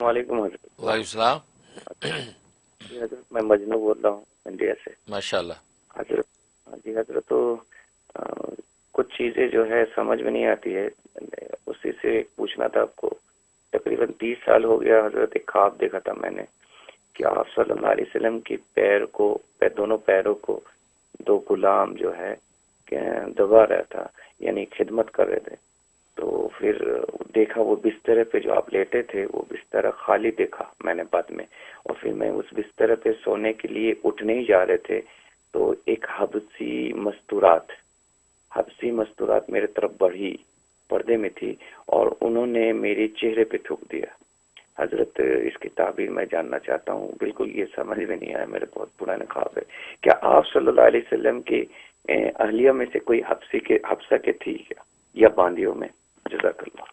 वालेकुम हजरत। वालेकुम सलाम। जी हजरत, मैं मजनू बोल रहा हूँ इंडिया से। माशाल्लाह। हजरत, हाँ जी हजरत, तो अ, कुछ चीज़ें जो है समझ में नहीं आती है। उसी से पूछना था आपको। तकरीबन 30 साल हो गया हजरत, एक ख्वाब देखा था मैंने कि आप सल्लल्लाहु अलैहि वसल्लम की दोनों पैरों को दो गुलाम जो है दबा रहा था, यानी खिदमत कर रहे थे। तो फिर देखा वो बिस्तर पे जो आप लेटे थे वो बिस्तर खाली देखा मैंने बाद में। और फिर मैं उस बिस्तर पे सोने के लिए उठने ही जा रहे थे, तो एक हबसी मस्तूरात मेरे तरफ बढ़ी, पर्दे में थी, और उन्होंने मेरे चेहरे पे थूक दिया। हजरत, इसकी ताबीर मैं जानना चाहता हूँ, बिल्कुल ये समझ में नहीं आया, मेरे बहुत पुराने ख्वाब है। क्या आप सल्लल्लाहु अलैहि वसल्लम की अहलिया में से कोई हफ्सा के थी क्या, या बांदियों में? जज़ाकल्लाह।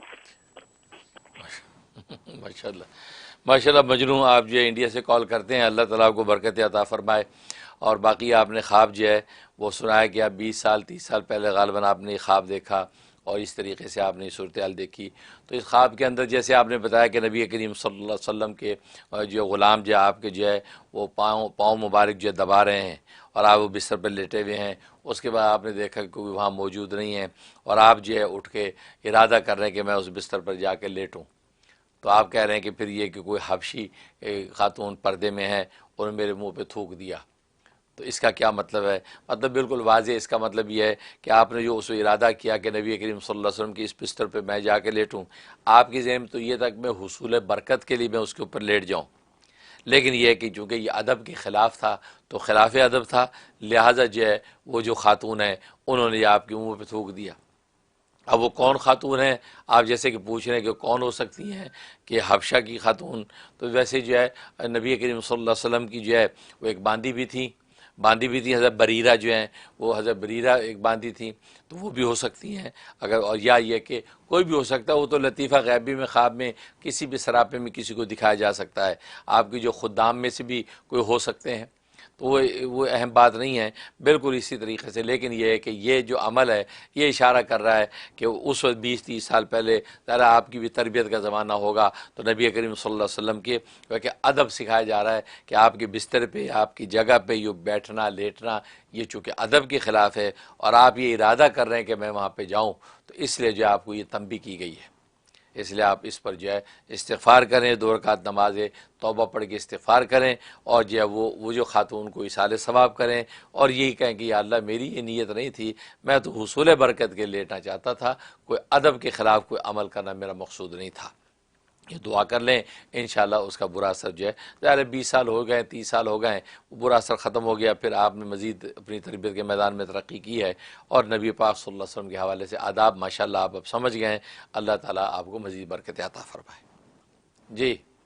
माशाल्लाह। माशाल्लाह मजनू, आप जो है इंडिया से कॉल करते हैं, अल्लाह ताला आपको बरकत अता फरमाए। और बाकी आपने ख्वाब जो है वो सुनाया कि आप 20 साल 30 साल पहले गालिबन आपने ये ख्वाब देखा और इस तरीके से आपने सूरत हाल देखी। तो इस ख्वाब के अंदर जैसे आपने बताया कि नबी करीम सल्लल्लाहु अलैहि वसल्लम के जो ग़ुलाम जो है आपके जो है वो पाँव पाँव मुबारक जो है दबा रहे हैं और आप वो बिस्तर पर लेटे हुए हैं। उसके बाद आपने देखा कि कोई वहाँ मौजूद नहीं है और आप जो है उठ के इरादा कर रहे हैं कि मैं उस बिस्तर पर जाकर लेटूँ। तो आप कह रहे हैं कि फिर ये कि कोई हबशी खातून पर्दे में है और मेरे मुंह पे थूक दिया। तो इसका क्या मतलब है? मतलब बिल्कुल वाज़ेह इसका मतलब ये है कि आपने जो उस इरादा किया कि नबी करीम सल्लल्लाहु अलैहि वसल्लम की इस बिस्तर पे मैं जाके लेटूं, आपकी ज़हन में तो ये था कि मैं हुसूल बरकत के लिए मैं उसके ऊपर लेट जाऊं। लेकिन यह है कि चूँकि ये अदब के ख़िलाफ़ था, तो खिलाफ अदब था, लिहाजा जो है वो जो खातून है उन्होंने ये आपके मुँह पे थूक दिया। अब वो कौन खातून है, आप जैसे कि पूछ रहे हैं कि कौन हो सकती हैं, कि हबशा की खातून। तो वैसे जो है नबी करीम सल्लल्लाहु अलैहि वसल्लम की जो है वो एक बांदी भी थी हज़रत बरीरा जो हैं, वो हज़रत बरीरा एक बांदी थी। तो वो भी हो सकती हैं अगर, और या ये कि कोई भी हो सकता है। वो तो लतीफ़ा गैबी में ख्वाब में किसी भी सरापे में किसी को दिखाया जा सकता है। आपकी जो खुदाम में से भी कोई हो सकते हैं, तो वो अहम बात नहीं है। बिल्कुल इसी तरीके से, लेकिन यह है कि ये जो अमल है ये इशारा कर रहा है कि उस वक्त 20-30 साल पहले ज़रा आपकी भी तरबियत का ज़माना होगा। तो नबी करीम सल्लल्लाहु अलैहि वसल्लम के कि अदब सिखाया जा रहा है कि आपके बिस्तर पे आपकी जगह पे यूँ बैठना लेटना ये चूँकि अदब के ख़िलाफ़ है और आप ये इरादा कर रहे हैं कि मैं वहाँ पर जाऊँ, तो इसलिए जो आपको ये तंबी की गई है। इसलिए आप इस पर जो है इस्तिग़फ़ार करें, 2 रकात नमाज़ तौबा पढ़ के इस्तिग़फ़ार करें और जो है वो जो खातून को इसाले सवाब करें और यही कहें कि या अल्लाह, मेरी ये नीयत नहीं थी, मैं तो हुसूल बरकत के लेटना चाहता था, कोई अदब के ख़िलाफ़ कोई अमल करना मेरा मकसूद नहीं था। ये दुआ कर लें, इंशाअल्लाह उसका बुरा असर जो है, ज़ाहिर 20 साल हो गए 30 साल हो गए, वो बुरा असर ख़त्म हो गया। फिर आपने मज़ीद अपनी तरबियत के मैदान में तरक्की की है और नबी पाक सल्लल्लाहु अलैहि वसल्लम के हवाले से आदाब माशाअल्लाह आप अब समझ गए हैं। अल्लाह ताला आपको मज़ीद बरकत अता फ़रमाए। जी।